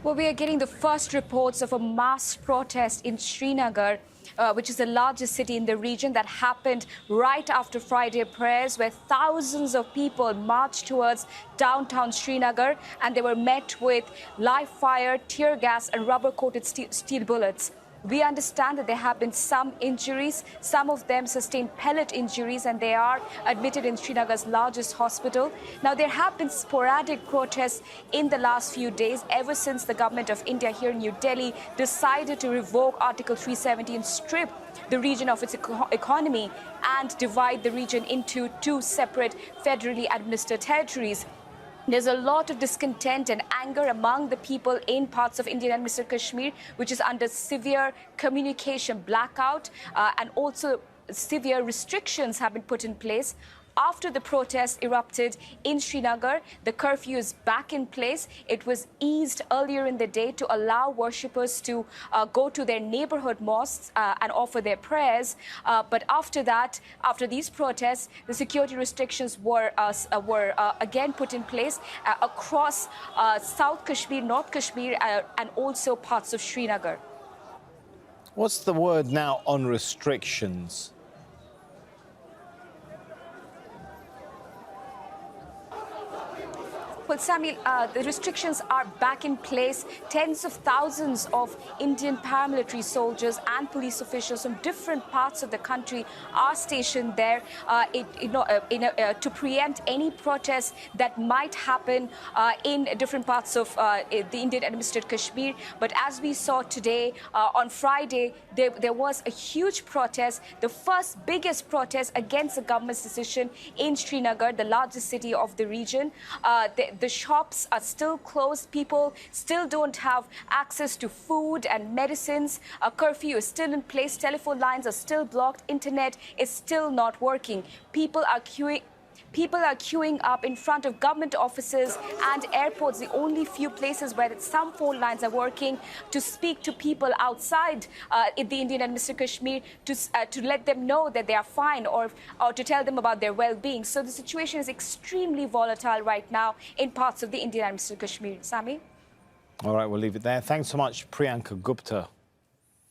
Well, we are getting the first reports of a mass protest in Srinagar, which is the largest city in the region, that happened right after Friday prayers, where thousands of people marched towards downtown Srinagar, and they were met with live fire, tear gas and rubber-coated steel bullets. We understand that there have been some injuries. Some of them sustained pellet injuries, and they are admitted in Srinagar's largest hospital. Now, there have been sporadic protests in the last few days, ever since the government of India here in New Delhi decided to revoke Article 370 and strip the region of its economy and divide the region into two separate federally administered territories. There's a lot of discontent and anger among the people in parts of Indian administered Kashmir, which is under severe communication blackout, and also severe restrictions have been put in place. After the protests erupted in Srinagar, the curfew is back in place. It was eased earlier in the day to allow worshippers to go to their neighborhood mosques and offer their prayers. But after that, after these protests, the security restrictions were again put in place across South Kashmir, North Kashmir, and also parts of Srinagar. What's the word now on restrictions? Well, Samuel, the restrictions are back in place. Tens of thousands of Indian paramilitary soldiers and police officials from different parts of the country are stationed there to preempt any protests that might happen in different parts of the Indian administered Kashmir. But as we saw today, on Friday, there was a huge protest, the first biggest protest against the government's decision in Srinagar, the largest city of the region. The shops are still closed. People still don't have access to food and medicines. A curfew is still in place. Telephone lines are still blocked. Internet is still not working. People are queuing up in front of government offices and airports, the only few places where some phone lines are working, to speak to people outside in the Indian administered Kashmir to let them know that they are fine, or to tell them about their well-being. So the situation is extremely volatile right now in parts of the Indian administered Kashmir. Sami? All right, we'll leave it there. Thanks so much, Priyanka Gupta.